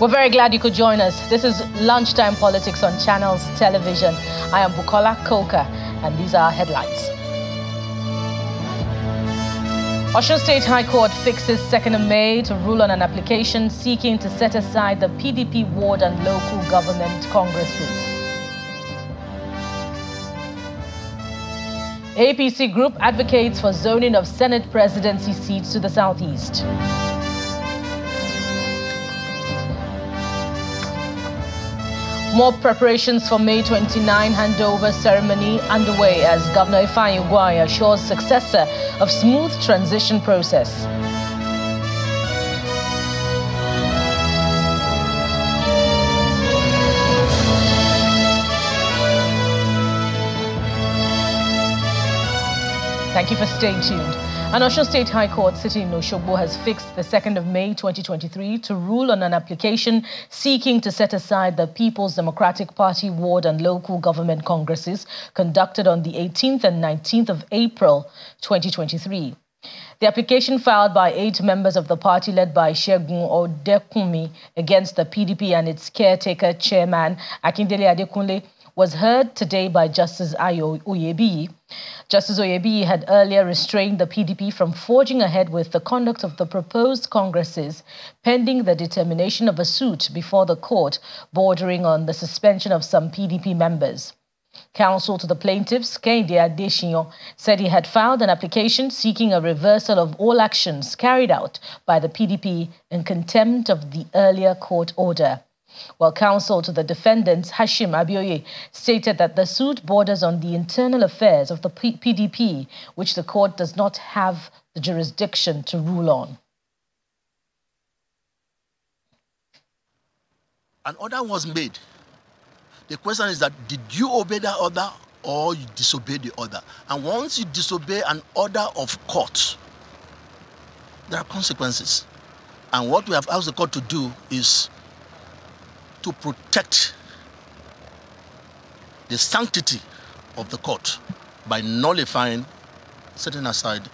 We're very glad you could join us. This is Lunchtime Politics on Channels Television. I am Bukola Koka, and these are our headlines. Osun State High Court fixes 2nd of May to rule on an application seeking to set aside the PDP ward and local government congresses. APC group advocates for zoning of Senate presidency seats to the southeast. More preparations for May 29 handover ceremony underway as Governor Ifeanyi Ugwuanyi assures successor of smooth transition process. Thank you for staying tuned. An Osun State High Court sitting in Osogbo has fixed the 2nd of May 2023 to rule on an application seeking to set aside the People's Democratic Party ward and local government congresses conducted on the 18th and 19th of April 2023. The application filed by 8 members of the party led by Segun Odekunmi against the PDP and its caretaker chairman Akindele Adekunle was heard today by Justice Ayo Oyebiyi. Justice Oyebiyi had earlier restrained the PDP from forging ahead with the conduct of the proposed congresses pending the determination of a suit before the court bordering on the suspension of some PDP members. Counsel to the plaintiffs, Kehinde Adesina, said he had filed an application seeking a reversal of all actions carried out by the PDP in contempt of the earlier court order. While counsel to the defendants, Hashim Abioye, stated that the suit borders on the internal affairs of the PDP, which the court does not have the jurisdiction to rule on. An order was made. The question is that, did you obey that order or you disobey the order? And once you disobey an order of court, there are consequences. And what we have asked the court to do is to protect the sanctity of the court by nullifying, setting aside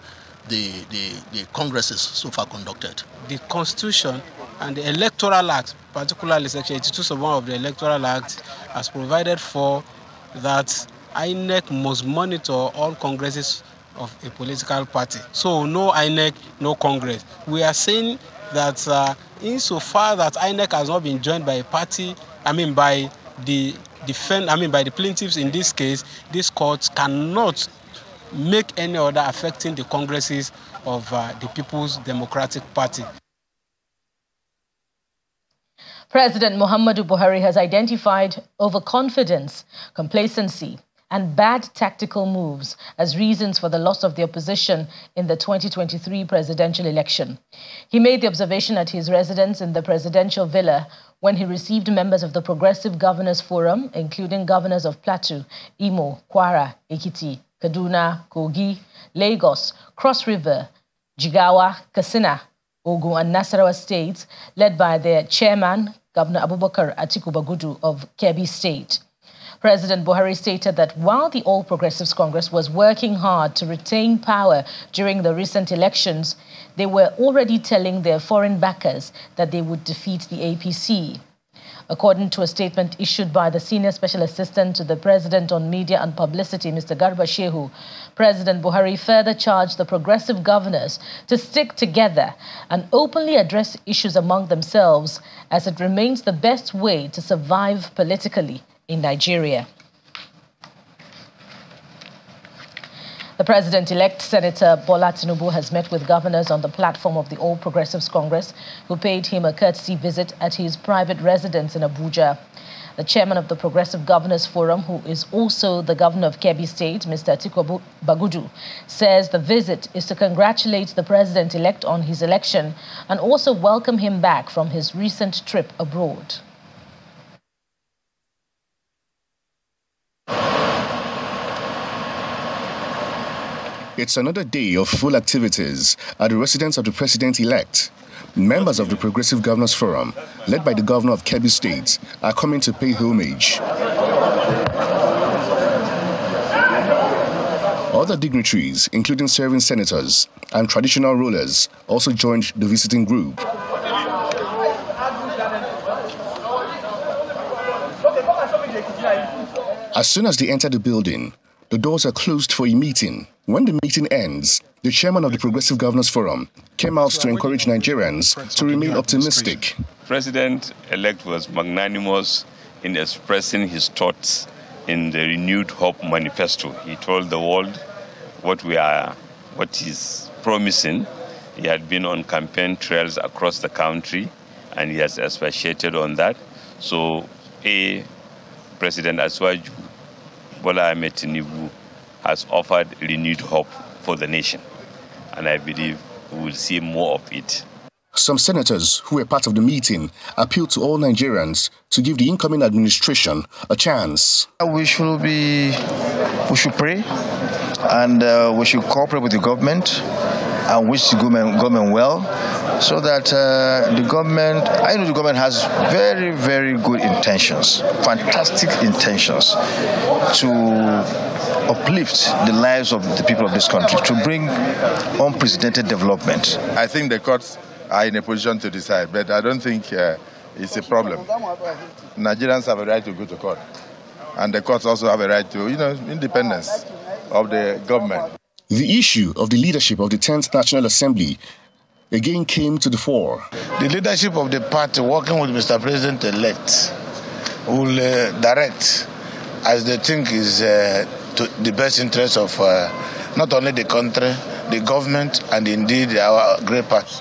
the congresses so far conducted. The Constitution and the Electoral Act, particularly Section 82 of the Electoral Act, has provided for that INEC must monitor all congresses of a political party. So no INEC, no Congress. We are saying that insofar that INEC has not been joined by a party, by the plaintiffs in this case, this court cannot make any order affecting the congresses of the People's Democratic Party. President Muhammadu Buhari has identified overconfidence, complacency, and bad tactical moves as reasons for the loss of the opposition in the 2023 presidential election. He made the observation at his residence in the presidential villa when he received members of the Progressive Governors Forum, including governors of Plateau, Imo, Kwara, Ekiti, Kaduna, Kogi, Lagos, Cross River, Jigawa, Katsina, Ogun, and Nasarawa states, led by their chairman, Governor Abubakar Atiku Bagudu of Kebbi State. President Buhari stated that while the All Progressives Congress was working hard to retain power during the recent elections, they were already telling their foreign backers that they would defeat the APC. According to a statement issued by the Senior Special Assistant to the President on Media and Publicity, Mr. Garba Shehu, President Buhari further charged the progressive governors to stick together and openly address issues among themselves, as it remains the best way to survive politically in Nigeria. The President-elect, Senator Bola Tinubu, has met with governors on the platform of the All Progressives Congress, who paid him a courtesy visit at his private residence in Abuja. The chairman of the Progressive Governors Forum, who is also the governor of Kebbi State, Mr. Atiku Bagudu, says the visit is to congratulate the president-elect on his election and also welcome him back from his recent trip abroad. It's another day of full activities at the residence of the president-elect. Members of the Progressive Governors Forum, led by the governor of Kebbi State, are coming to pay homage. Other dignitaries, including serving senators and traditional rulers, also joined the visiting group. As soon as they enter the building, the doors are closed for a meeting. When the meeting ends, the chairman of the Progressive Governors Forum came out to encourage Nigerians to remain optimistic. President-elect was magnanimous in expressing his thoughts in the Renewed Hope Manifesto. He told the world what he's promising. He had been on campaign trails across the country, and he has expatiated on that. So, President Asiwaju Bola Ahmed Tinubu has offered renewed hope for the nation, and I believe we will see more of it. Some senators who were part of the meeting appealed to all Nigerians to give the incoming administration a chance. We should pray, and we should cooperate with the government and wish the government well, so that the government, I know the government has very, very good intentions, fantastic intentions to uplift the lives of the people of this country, to bring unprecedented development. I think the courts are in a position to decide, but I don't think it's a problem. Nigerians have a right to go to court, and the courts also have a right to, independence of the government. The issue of the leadership of the 10th National Assembly again came to the fore. The leadership of the party, working with Mr. President-elect, will direct as they think is to the best interest of not only the country, the government, and indeed our great party.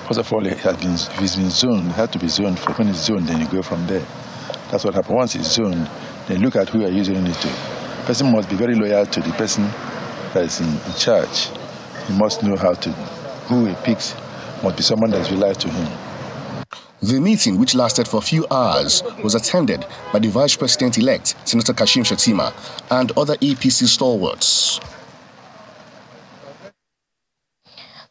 First of all, if it's been zoned, it has to be zoned. When it's zoned, then you go from there. That's what happens. Once it's zoned, then look at who are you zoning it to. The person must be very loyal to the person that is in charge. He must know who he picks must be someone that is reliable to him. The meeting, which lasted for a few hours, was attended by the Vice President-elect, Senator Kashim Shettima, and other APC stalwarts.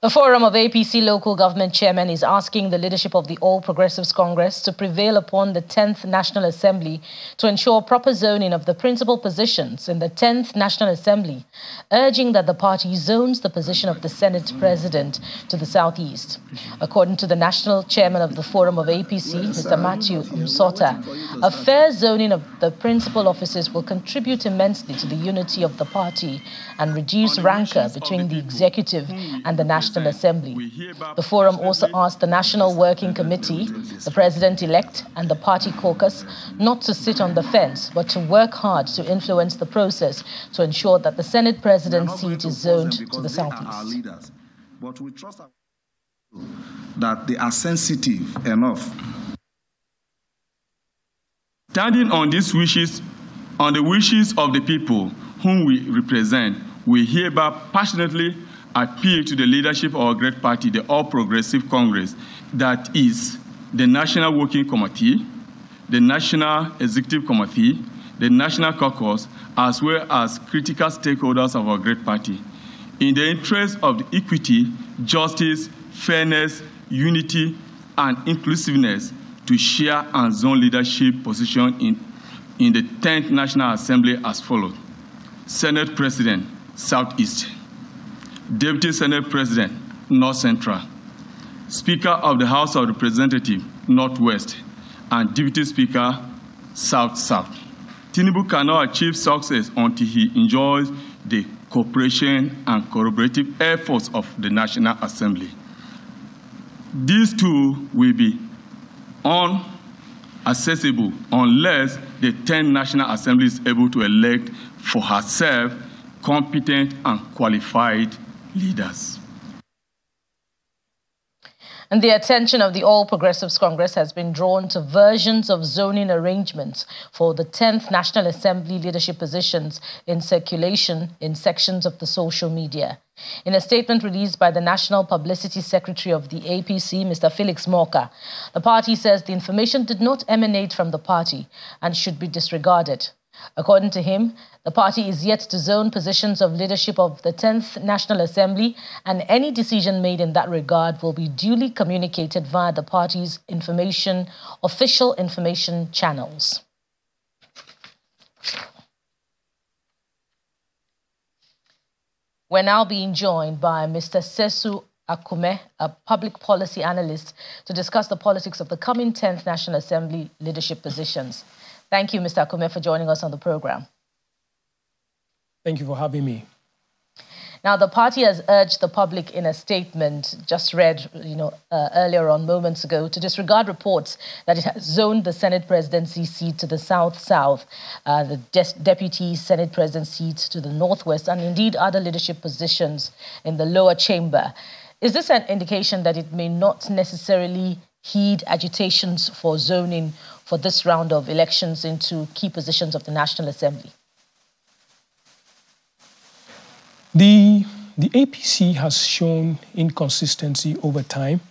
The Forum of APC Local Government Chairman is asking the leadership of the All Progressives Congress to prevail upon the 10th National Assembly to ensure proper zoning of the principal positions in the 10th National Assembly, urging that the party zones the position of the Senate President to the southeast. According to the National Chairman of the Forum of APC, Mr. Matthew Msota, a fair zoning of the principal offices will contribute immensely to the unity of the party and reduce rancor between the executive and the National Assembly. The forum also asked the National Working Committee, the President-elect and the party caucus not to sit on the fence, but to work hard to influence the process to ensure that the Senate President seat is zoned to the southeast. But we trust that they are sensitive enough. Standing on these wishes, on the wishes of the people whom we represent, we hereby passionately appeal to the leadership of our great party, the All Progressive Congress, that is the National Working Committee, the National Executive Committee, the National Caucus, as well as critical stakeholders of our great party, in the interest of the equity, justice, fairness, unity, and inclusiveness, to share and zone leadership position in the 10th National Assembly as follows: Senate President, Southeast; Deputy Senate President, North Central; Speaker of the House of Representatives, Northwest; and Deputy Speaker, South-South. Tinubu cannot achieve success until he enjoys the cooperation and collaborative efforts of the National Assembly. These two will be unaccessible unless the 10th National Assembly is able to elect for herself competent and qualified leaders. And the attention of the All Progressives Congress has been drawn to versions of zoning arrangements for the 10th National Assembly leadership positions in circulation in sections of the social media. In a statement released by the National Publicity Secretary of the APC, Mr. Felix Morka, the party says the information did not emanate from the party and should be disregarded. According to him, the party is yet to zone positions of leadership of the 10th National Assembly, and any decision made in that regard will be duly communicated via the party's official information channels. We're now being joined by Mr. Sesu Akume, a public policy analyst, to discuss the politics of the coming 10th National Assembly leadership positions. Thank you, Mr. Akume, for joining us on the program. Thank you for having me. Now, the party has urged the public in a statement just read, earlier on, moments ago, to disregard reports that it has zoned the Senate presidency seat to the south-south, the deputy Senate president seat to the northwest, and indeed other leadership positions in the lower chamber. Is this an indication that it may not necessarily heed agitations for zoning for this round of elections into key positions of the National Assembly? The APC has shown inconsistency over time,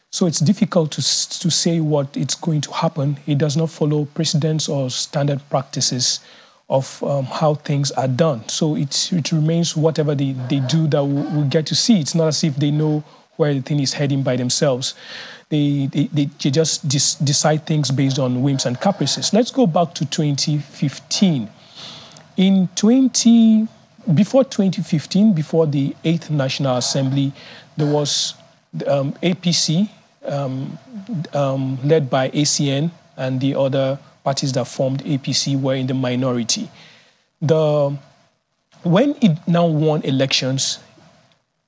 so it's difficult to say what it's going to happen. It does not follow precedents or standard practices of how things are done. So it remains whatever they do that we'll get to see. It's not as if they know where the thing is heading by themselves. They just decide things based on whims and caprices. Let's go back to 2015. Before 2015, before the 8th National Assembly, there was APC, led by ACN, and the other parties that formed APC were in the minority. When it now won elections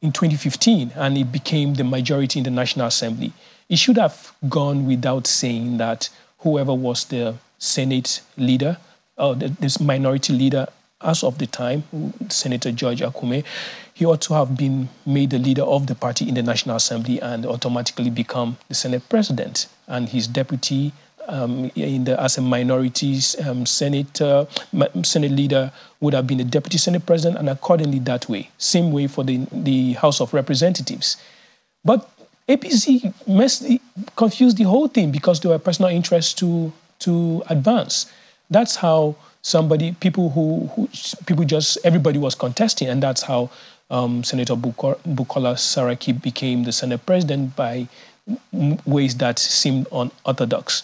in 2015 and it became the majority in the National Assembly, it should have gone without saying that whoever was the Senate leader, or this minority leader, as of the time, Senator George Akume, he ought to have been made the leader of the party in the National Assembly and automatically become the Senate president. And his deputy as a minority Senate leader would have been the deputy Senate president, and accordingly that way. Same way for the House of Representatives. But APC confused the whole thing because there were personal interests to advance. That's how everybody was contesting, and that's how Senator Bukola Saraki became the Senate president by ways that seemed unorthodox.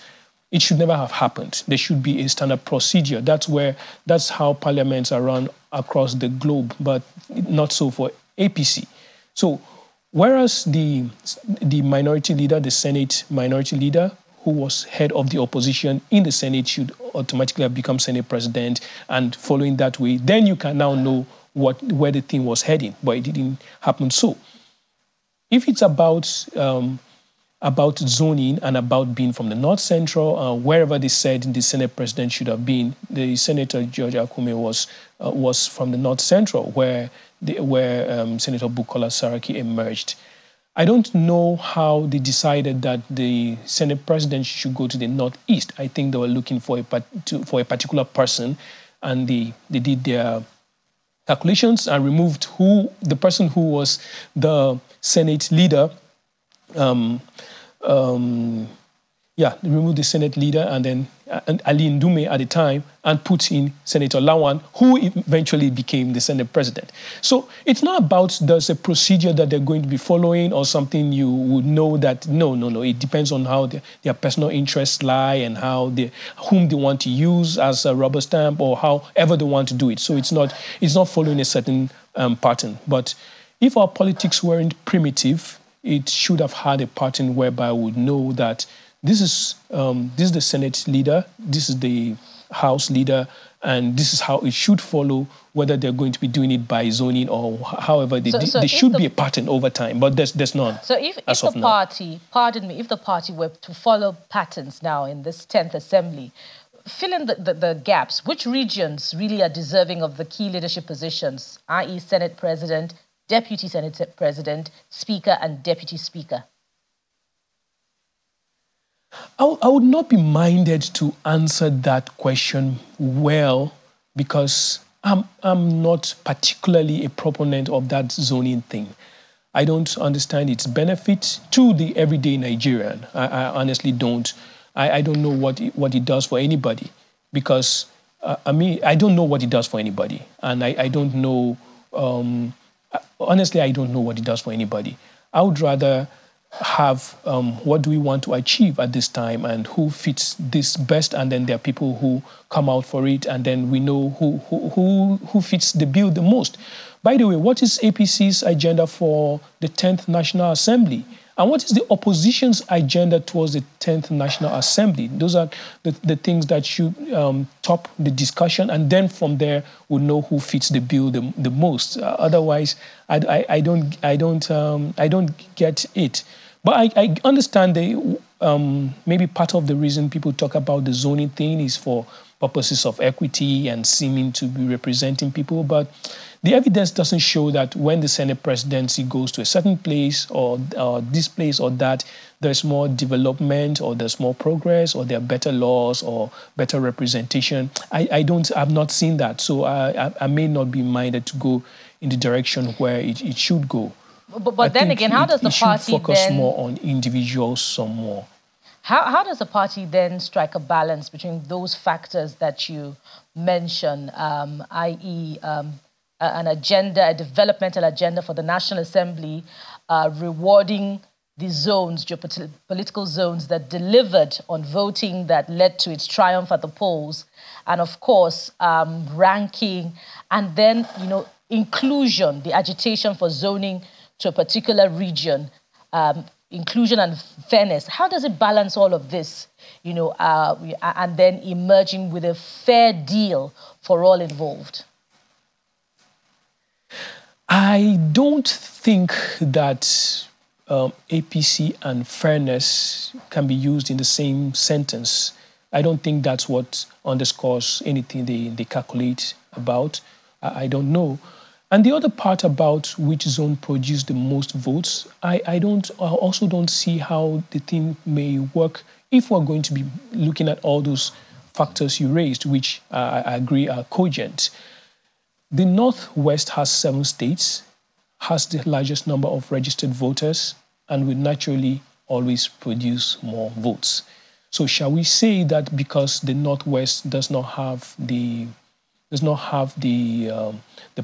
It should never have happened. There should be a standard procedure. That's how parliaments are run across the globe, but not so for APC. So, whereas the minority leader, the Senate minority leader, who was head of the opposition in the Senate, should automatically have become Senate president, and following that way, then you can now know where the thing was heading, but it didn't happen so. If it's about zoning and about being from the North Central, wherever they said the Senate president should have been, the Senator George Akume was from the North Central, where Senator Bukola Saraki emerged. I don't know how they decided that the Senate president should go to the Northeast. I think they were looking for a particular person, and they did their calculations and removed the person who was the Senate leader. They removed the Senate leader and then Ali Ndume at the time, and put in Senator Lawan, who eventually became the Senate president. So it's not about there's a procedure that they're going to be following or something you would know that, no. It depends on how their personal interests lie and whom they want to use as a rubber stamp or however they want to do it. So it's not following a certain pattern. But if our politics weren't primitive, it should have had a pattern whereby we would know that this is the Senate leader, this is the House leader, and this is how it should follow, whether they're going to be doing it by zoning or however there should be a pattern over time, but there's none. So if the party were to follow patterns now in this 10th Assembly, fill in the gaps. Which regions really are deserving of the key leadership positions, i.e. Senate President, Deputy Senate President, Speaker, and Deputy Speaker? I would not be minded to answer that question well, because I'm not particularly a proponent of that zoning thing. I don't understand its benefit to the everyday Nigerian. I honestly don't. I don't know what it does for anybody, because I don't know what it does for anybody, and I don't know. Honestly, I don't know what it does for anybody. I would rather have what do we want to achieve at this time and who fits this best, and then there are people who come out for it, and then we know who fits the bill the most. By the way, what is APC's agenda for the 10th National Assembly? And what is the opposition's agenda towards the 10th National Assembly? Those are the things that should top the discussion, and then from there we'll know who fits the bill the most. Otherwise, I don't get it. But I understand maybe part of the reason people talk about the zoning thing is for purposes of equity and seeming to be representing people, but the evidence doesn't show that when the Senate presidency goes to a certain place or this place or that, there's more development or there's more progress or there are better laws or better representation. I've not seen that, so I may not be minded to go in the direction where it should go. But then again, how does the party focus more on individuals some more? How does the party then strike a balance between those factors that you mentioned, i.e. An agenda, a developmental agenda for the National Assembly, rewarding the zones, geopolitical zones that delivered on voting that led to its triumph at the polls, and of course, ranking, and then, inclusion, the agitation for zoning to a particular region, inclusion and fairness. How does it balance all of this, and then emerging with a fair deal for all involved? I don't think that APC and fairness can be used in the same sentence. I don't think that's what underscores anything they calculate about. I don't know. And the other part about which zone produced the most votes, I also don't see how the thing may work if we're going to be looking at all those factors you raised, which I agree are cogent. The Northwest has 7 states, has the largest number of registered voters, and will naturally always produce more votes. So shall we say that because the Northwest does not have the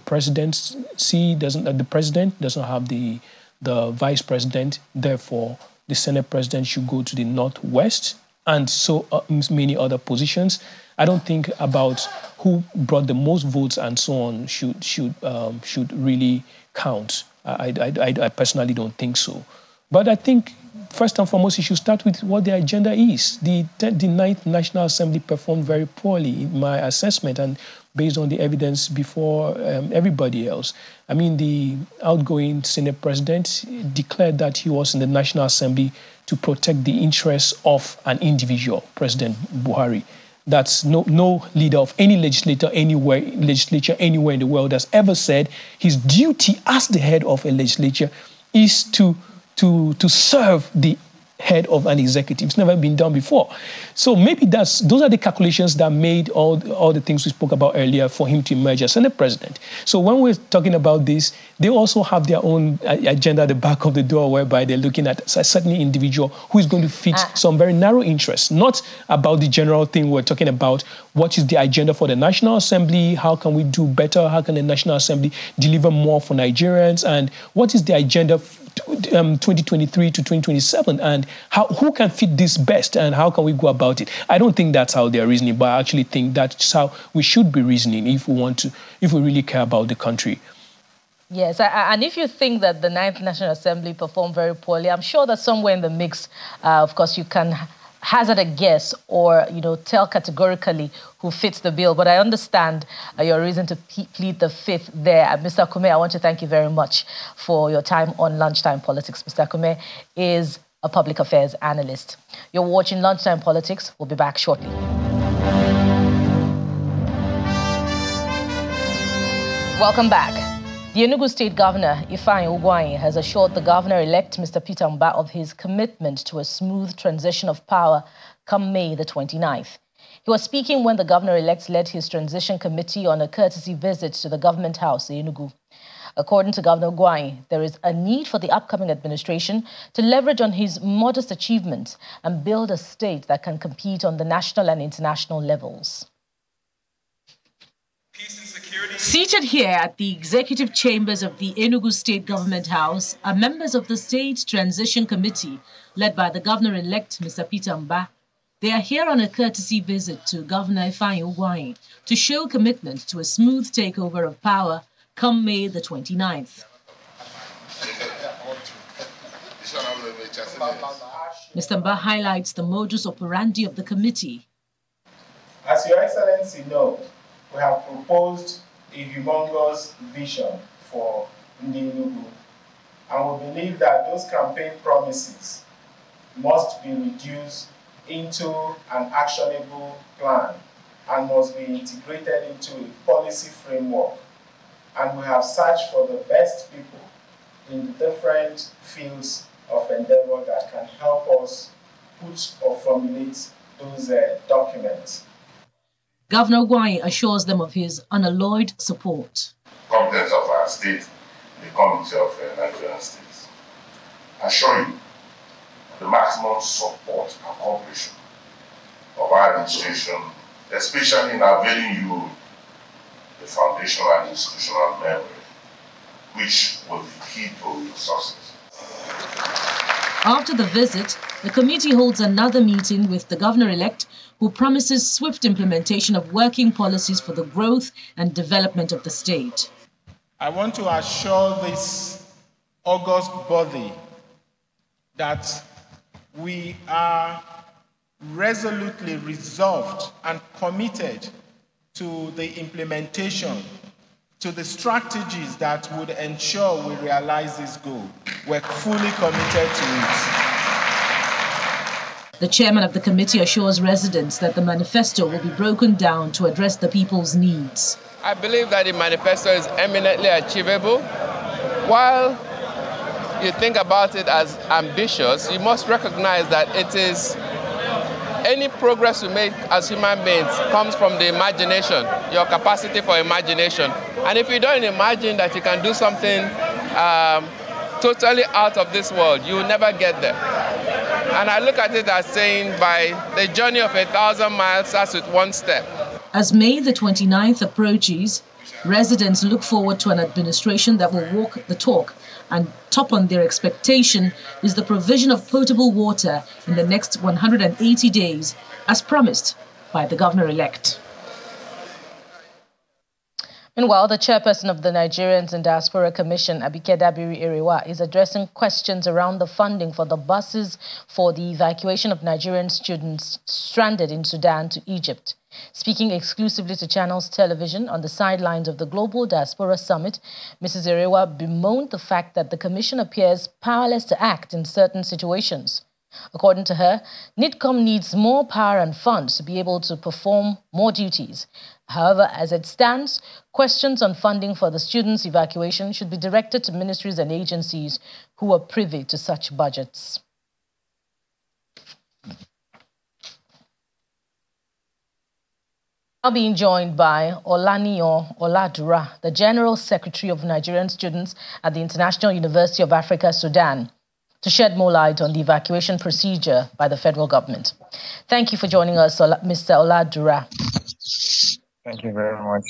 presidency, the president does not have the vice president, therefore the Senate president should go to the Northwest, and so many other positions? I don't think about who brought the most votes and so on should really count. I personally don't think so. But I think first and foremost, you should start with what the agenda is. The 9th National Assembly performed very poorly in my assessment and based on the evidence before everybody else. I mean, the outgoing Senate president declared that he was in the National Assembly to protect the interests of an individual, President Buhari. That's no leader of any legislature anywhere in the world has ever said his duty as the head of a legislature is to serve the head of an executive. It's never been done before. So maybe those are the calculations that made all the things we spoke about earlier for him to emerge as Senate president. So when we're talking about this, they also have their own agenda at the back of the door, whereby they're looking at a certain individual who is going to fit some very narrow interests, not about the general thing we're talking about. What is the agenda for the National Assembly? How can we do better? How can the National Assembly deliver more for Nigerians? And what is the agenda 2023 to 2027, and who can fit this best, and how can we go about it? I don't think that's how they're reasoning, but I actually think that's how we should be reasoning if we really care about the country. Yes, and if you think that the 9th National Assembly performed very poorly, I'm sure that somewhere in the mix, of course, you can hazard a guess or, tell categorically who fits the bill. But I understand your reason to plead the fifth there. Mr. Kume, I want to thank you very much for your time on Lunchtime Politics. Mr. Kume is a public affairs analyst. You're watching Lunchtime Politics. We'll be back shortly. Welcome back. The Enugu State Governor, Ifeanyi Ugwuanyi, has assured the Governor-elect, Mr. Peter Mbah, of his commitment to a smooth transition of power come May the 29th. He was speaking when the Governor-elect led his transition committee on a courtesy visit to the government house in Enugu. According to Governor Ugwuanyi, there is a need for the upcoming administration to leverage on his modest achievements and build a state that can compete on the national and international levels. Seated here at the executive chambers of the Enugu State Government House are members of the State Transition Committee, led by the Governor-elect, Mr. Peter Mbah. They are here on a courtesy visit to Governor Ifeanyi Ugwuanyi to show commitment to a smooth takeover of power come May the 29th. Mr. Mba highlights the modus operandi of the committee. As Your Excellency knows, we have proposed a humongous vision for Enugu, and we believe that those campaign promises must be reduced into an actionable plan and must be integrated into a policy framework. And we have searched for the best people in the different fields of endeavor that can help us put or formulate those documents. Governor Gwai assures them of his unalloyed support. Competence of our state, the committee of Nigerian states. I assure you the maximum support and cooperation of our administration, especially in availing you the foundational and institutional memory, which will be key to success. After the visit, the committee holds another meeting with the governor-elect, who promises swift implementation of working policies for the growth and development of the state. I want to assure this august body that we are resolutely resolved and committed to the implementation, to the strategies that would ensure we realize this goal. We're fully committed to it. The chairman of the committee assures residents that the manifesto will be broken down to address the people's needs. I believe that the manifesto is eminently achievable. While you think about it as ambitious, you must recognize that it is any progress we make as human beings comes from the imagination, your capacity for imagination. And if you don't imagine that you can do something totally out of this world, you will never get there. And I look at it as saying, by the journey of 1,000 miles starts with one step. As May the 29th approaches, residents look forward to an administration that will walk the talk, and top on their expectation is the provision of potable water in the next 180 days, as promised by the governor-elect. Meanwhile, the chairperson of the Nigerians in Diaspora Commission, Abike Dabiri Erewa, is addressing questions around the funding for the buses for the evacuation of Nigerian students stranded in Sudan to Egypt. Speaking exclusively to Channels Television on the sidelines of the Global Diaspora Summit, Mrs. Erewa bemoaned the fact that the Commission appears powerless to act in certain situations. According to her, NIDCOM needs more power and funds to be able to perform more duties. However, as it stands, questions on funding for the students' evacuation should be directed to ministries and agencies who are privy to such budgets. Now being joined by Olaniyan Oladura, the General Secretary of Nigerian Students at the International University of Africa, Sudan, to shed more light on the evacuation procedure by the federal government. Thank you for joining us, Mr. Oladura. Thank you very much.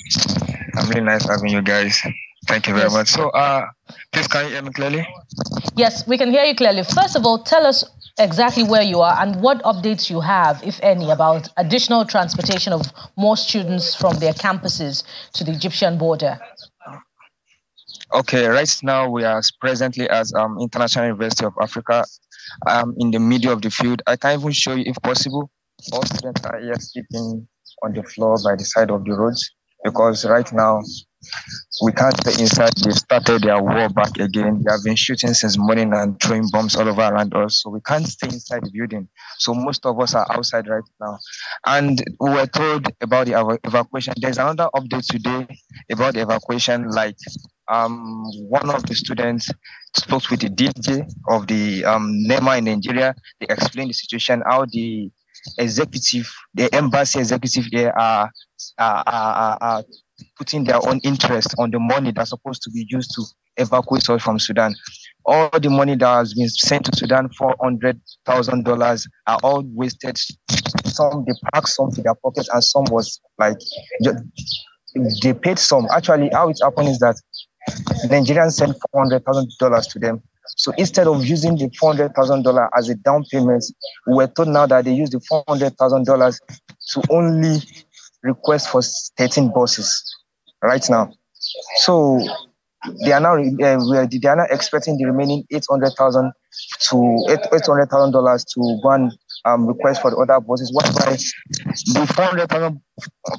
I'm really nice having you guys. Thank you very much. So, please, can you hear me clearly? Yes, we can hear you clearly. First of all, tell us exactly where you are and what updates you have, if any, about additional transportation of more students from their campuses to the Egyptian border. Okay, right now we are presently as International University of Africa in the middle of the field. I can even show you if possible. All students are here sleeping on the floor by the side of the roads because right now we can't stay inside. They started their war back again. They have been shooting since morning and throwing bombs all over around us. So we can't stay inside the building. So most of us are outside right now. And we were told about the evacuation. There's another update today about the evacuation. Like one of the students spoke with the DJ of the NEMA in Nigeria. They explained the situation, how the embassy executive there are putting their own interest on the money that's supposed to be used to evacuate us from Sudan. All the money that has been sent to Sudan, $400,000, are all wasted. Some they packed some to their pockets, and some was like they paid some. Actually, how it happened is that Nigerians sent $400,000 to them. So instead of using the $400,000 as a down payment, we were told now that they use the $400,000 to only request for 13 buses right now. So they are now expecting the remaining $800,000 to go and request for the other buses. Whereby the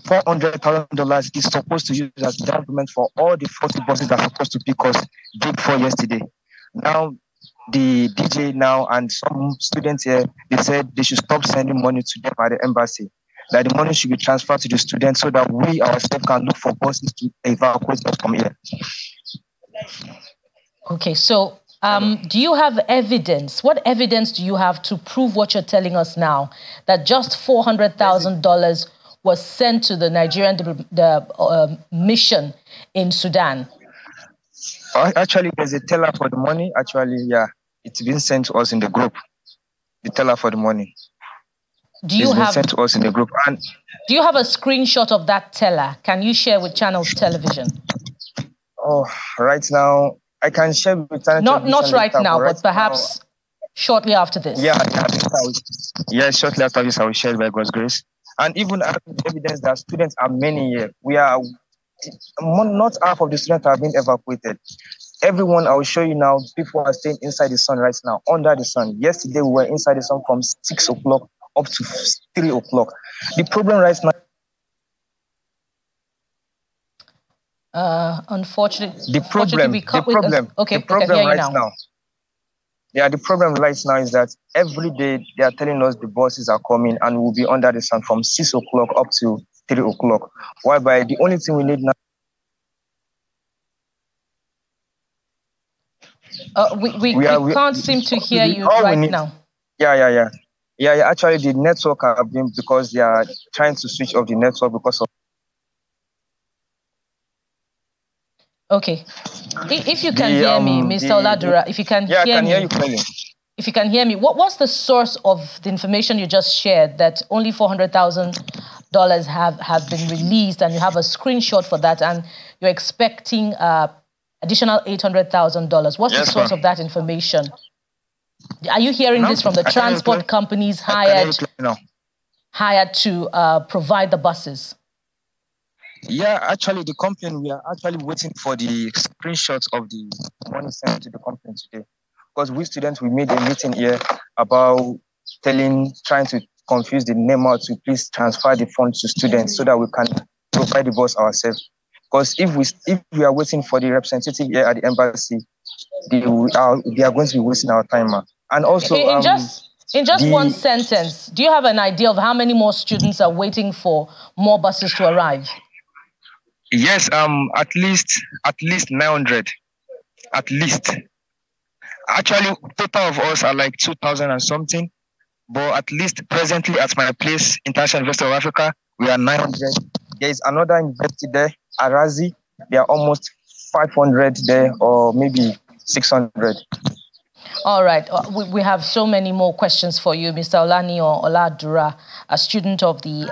$400,000 is supposed to use as down payment for all the 40 buses that are supposed to pick us day before yesterday. Now the DJ and some students here, they said they should stop sending money to them at the embassy. That the money should be transferred to the students so that we ourselves can look for buses to evacuate us from here. Okay, so do you have evidence? What evidence do you have to prove what you're telling us now, that just $400,000 was sent to the Nigerian mission in Sudan? Actually, there's a teller for the money. Actually, yeah, it's been sent to us in the group. The teller for the money. Do you have sent to us in the group? And do you have a screenshot of that teller? Can you share with Channels Television? Oh, right now I can share with Channels Television. Not right now, but perhaps shortly after this. Yeah, shortly after this I will share it by God's grace. And even evidence that students are many here. We are not half of the students have been evacuated. Everyone, I will show you now, people are staying inside the sun right now, under the sun. Yesterday, we were inside the sun from 6 o'clock up to 3 o'clock. The problem right now... unfortunately, the problem right now. Yeah, the problem right now is that every day they are telling us the buses are coming and we'll be under the sun from 6 o'clock up to 3 o'clock. Whereby the only thing we need now... we can't seem to hear you right now. Yeah. Actually, the network have been, because they are trying to switch off the network because of... Okay. If you can hear me, Mr. Oladura, if you can hear me. Yeah, I can hear you clearly. If you can hear me, what's the source of the information you just shared, that only $400,000 have been released, and you have a screenshot for that, and you're expecting additional $800,000? What's the source of that information? Are you hearing this from the transport companies hired to provide the buses? Yeah, actually, the company, we are actually waiting for the screenshots of the money sent to the company today. Because we students, we made a meeting here about trying to confuse the NEMA to please transfer the funds to students so that we can provide the bus ourselves. Because if we are waiting for the representative here at the embassy, they are going to be wasting our time. And also, in just one sentence, do you have an idea of how many more students are waiting for more buses to arrive? Yes, at least 900, at least. Actually, total of us are like 2,000 and something, but at least presently at my place, International University of Africa, we are 900. There is another university there, Arazi. There are almost 500 there, or maybe 600. All right. We have so many more questions for you, Mr. Olani Oladura, a student of the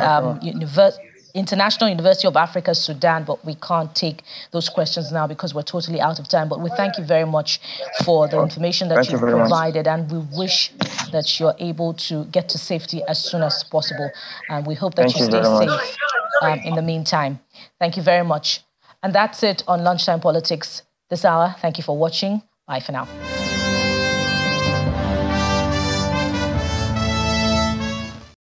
International University of Africa, Sudan, but we can't take those questions now because we're totally out of time. But we thank you very much for the information that you've provided, and we wish that you're able to get to safety as soon as possible. And we hope that you stay safe in the meantime. Thank you very much. And that's it on Lunchtime Politics this hour. Thank you for watching. Bye for now.